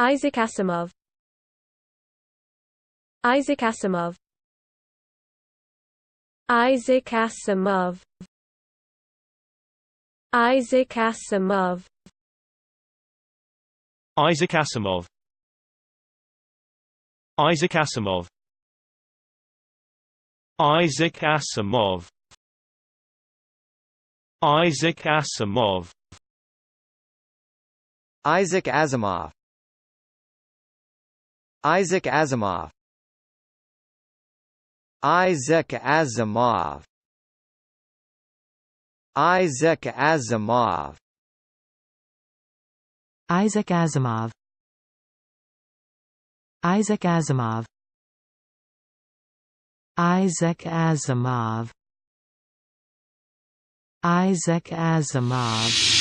Isaac Asimov. Isaac Asimov. Isaac Asimov. Isaac Asimov. Isaac Asimov. Isaac Asimov. Isaac Asimov. Isaac Asimov. Isaac Asimov. Isaac Asimov. Isaac Asimov. Isaac Asimov. Isaac Asimov. Isaac Asimov. Isaac Asimov. Isaac Asimov.